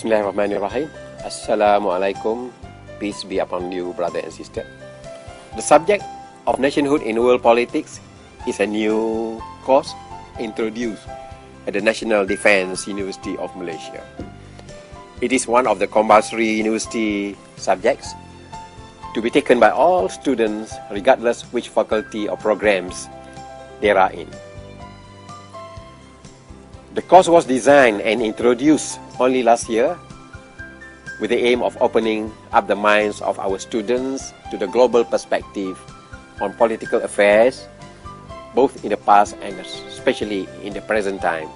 Bismillahirrahmanirrahim. Assalamualaikum. Peace be upon you, brother and sister. The subject of nationhood in world politics is a new course introduced at the National Defence University of Malaysia. It is one of the compulsory university subjects to be taken by all students regardless which faculty or programs they are in. The course was designed and introduced only last year with the aim of opening up the minds of our students to the global perspective on political affairs, both in the past and especially in the present time.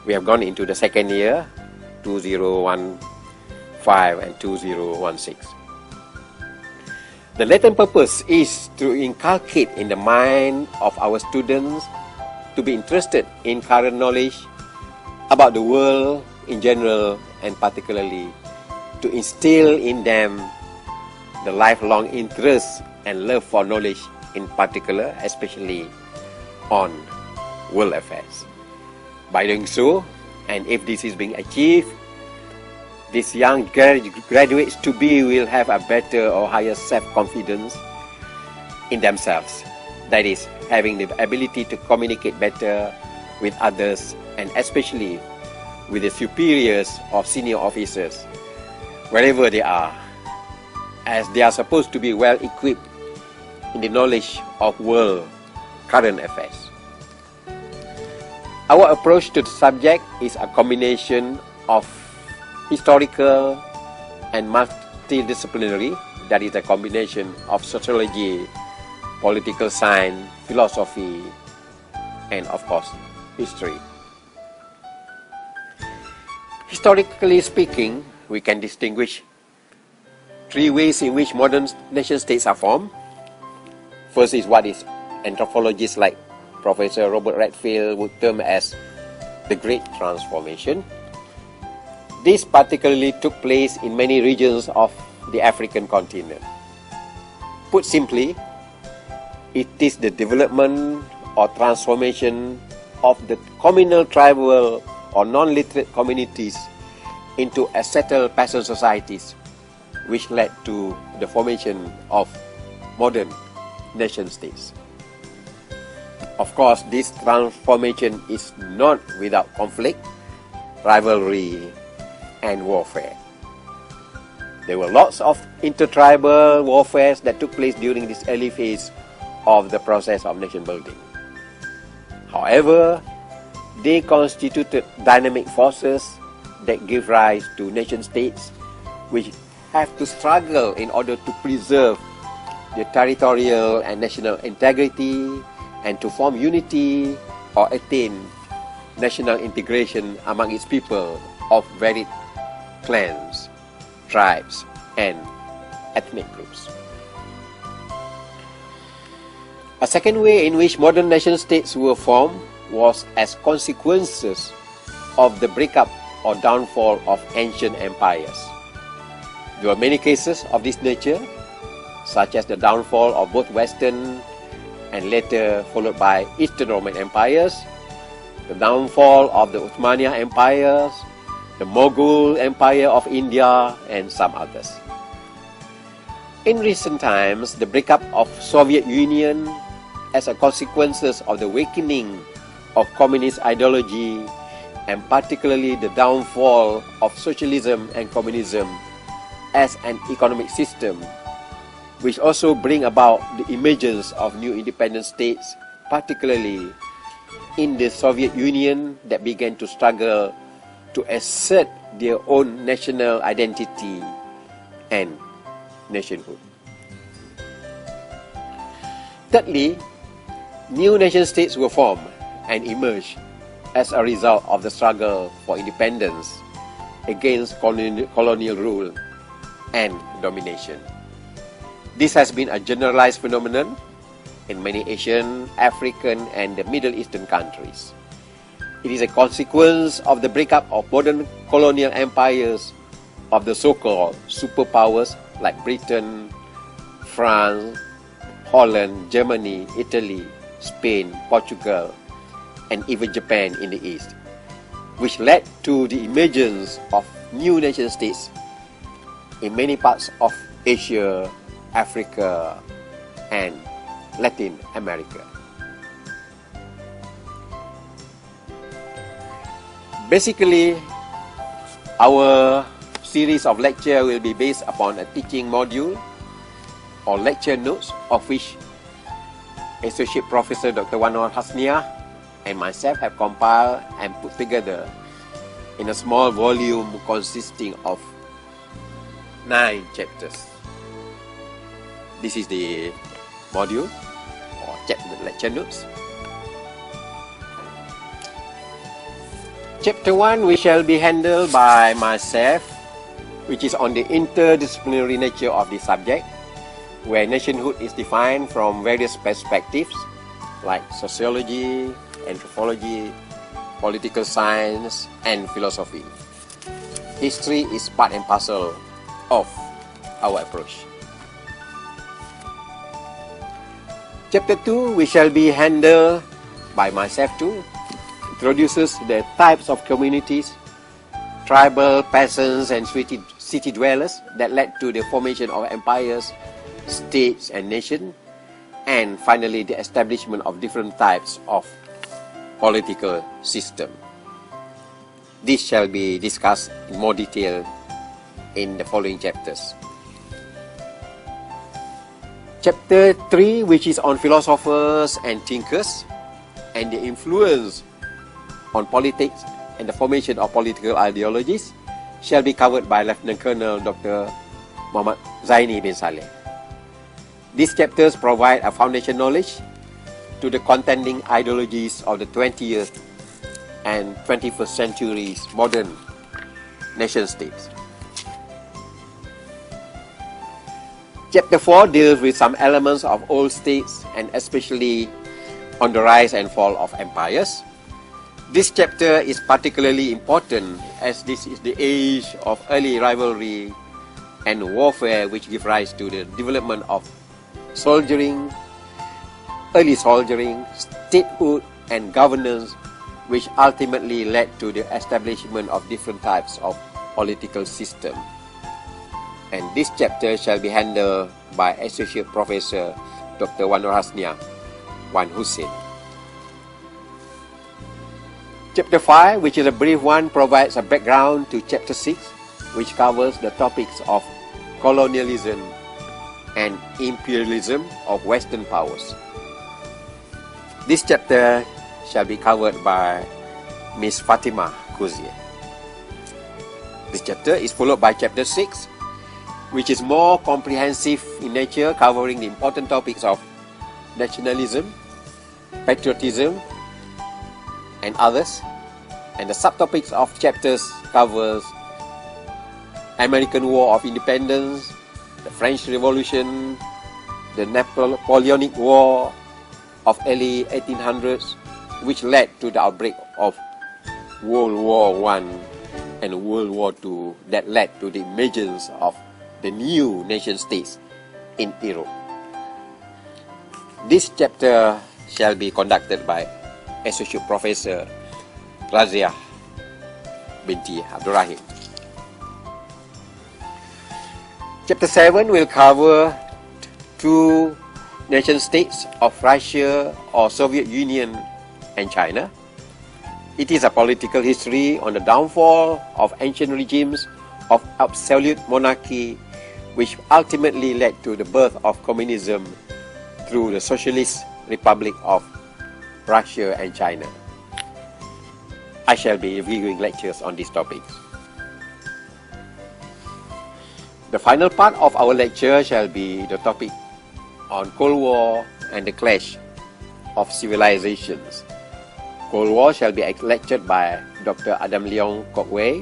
We have gone into the second year, 2015 and 2016. The latent purpose is to inculcate in the mind of our students to be interested in current knowledge about the world in general, and particularly to instill in them the lifelong interest and love for knowledge in particular, especially on world affairs. By doing so, and if this is being achieved, these young graduates to be will have a better or higher self-confidence in themselves. That is, having the ability to communicate better with others and especially with the superiors or senior officers, wherever they are, as they are supposed to be well equipped in the knowledge of world current affairs. Our approach to the subject is a combination of historical and multidisciplinary, that is a combination of sociology, political science, philosophy, and of course, history. Historically speaking, we can distinguish three ways in which modern nation-states are formed. First is what is anthropologists like Professor Robert Redfield would term as the Great Transformation. This particularly took place in many regions of the African continent. Put simply, it is the development or transformation of the communal, tribal, or non-literate communities into a settled peasant societies, which led to the formation of modern nation-states. Of course, this transformation is not without conflict, rivalry, and warfare. There were lots of intertribal warfares that took place during this early phase of the process of nation building. However, they constituted dynamic forces that give rise to nation-states which have to struggle in order to preserve their territorial and national integrity and to form unity or attain national integration among its people of varied clans, tribes, and ethnic groups. A second way in which modern nation-states were formed was as consequences of the breakup or downfall of ancient empires. There were many cases of this nature, such as the downfall of both Western and later followed by Eastern Roman empires, the downfall of the Uthmaniyah empires, the Mughal Empire of India, and some others. In recent times, the breakup of Soviet Union as a consequences of the weakening of communist ideology and particularly the downfall of socialism and communism as an economic system, which also bring about the emergence of new independent states, particularly in the Soviet Union that began to struggle to assert their own national identity and nationhood. Thirdly, new nation-states were formed and emerged as a result of the struggle for independence against colonial rule and domination. This has been a generalized phenomenon in many Asian, African, and the Middle Eastern countries. It is a consequence of the breakup of modern colonial empires of the so-called superpowers like Britain, France, Holland, Germany, Italy, Spain, Portugal, and even Japan in the East, which led to the emergence of new nation states in many parts of Asia, Africa, and Latin America. Basically, our series of lecture will be based upon a teaching module or lecture notes, of which Associate Professor Dr. Wanwar Hasnia and myself have compiled and put together in a small volume consisting of 9 chapters. This is the module or lecture notes. Chapter 1 we shall be handled by myself, which is on the interdisciplinary nature of the subject, where nationhood is defined from various perspectives like sociology, anthropology, political science, and philosophy. History is part and parcel of our approach. Chapter 2 we shall be handled by myself too. Introduces the types of communities, tribal, peasants, and city dwellers that led to the formation of empires, states, and nations, and finally the establishment of different types of political system. This shall be discussed in more detail in the following chapters. Chapter 3, which is on philosophers and thinkers and the influence on politics and the formation of political ideologies, shall be covered by Lieutenant Colonel Dr. Muhammad Zaini bin Saleh. These chapters provide a foundation knowledge to the contending ideologies of the 20th and 21st centuries modern nation states. Chapter 4 deals with some elements of old states and especially on the rise and fall of empires. This chapter is particularly important as this is the age of early rivalry and warfare, which give rise to the development of early soldiering, statehood, and governance, which ultimately led to the establishment of different types of political system. And this chapter shall be handled by Associate Professor Dr. Wanwar Hasnia, Wan Hussein. Chapter 5, which is a brief one, provides a background to Chapter 6, which covers the topics of colonialism and imperialism of Western powers. This chapter shall be covered by Ms. Fatima Kuzier. This chapter is followed by Chapter 6, which is more comprehensive in nature, covering the important topics of nationalism, patriotism, and others. And the subtopics of chapters covers American War of Independence, the French Revolution, the Napoleonic War of early 1800s, which led to the outbreak of World War I and World War II that led to the emergence of the new nation states in Europe. This chapter shall be conducted by Associate Professor Razia binti Abdul Rahim. Chapter 7 will cover 2 nation states of Russia or Soviet Union and China. It is a political history on the downfall of ancient regimes of absolute monarchy, which ultimately led to the birth of communism through the Socialist Republic of Russia and China. I shall be reviewing lectures on these topics. The final part of our lecture shall be the topic on Cold War and the clash of civilizations. Cold War shall be lectured by Dr. Adam Leong Kok Wei,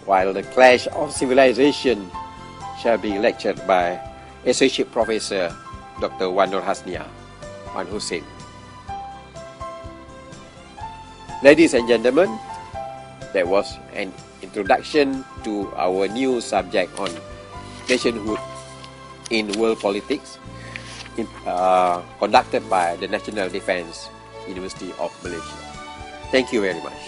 while the clash of civilization shall be lectured by Associate Professor Dr. Wanwar Hasnia, Wan Hussein. Ladies and gentlemen, that was an introduction to our new subject on nationhood in world politics, conducted by the National Defense University of Malaysia. Thank you very much.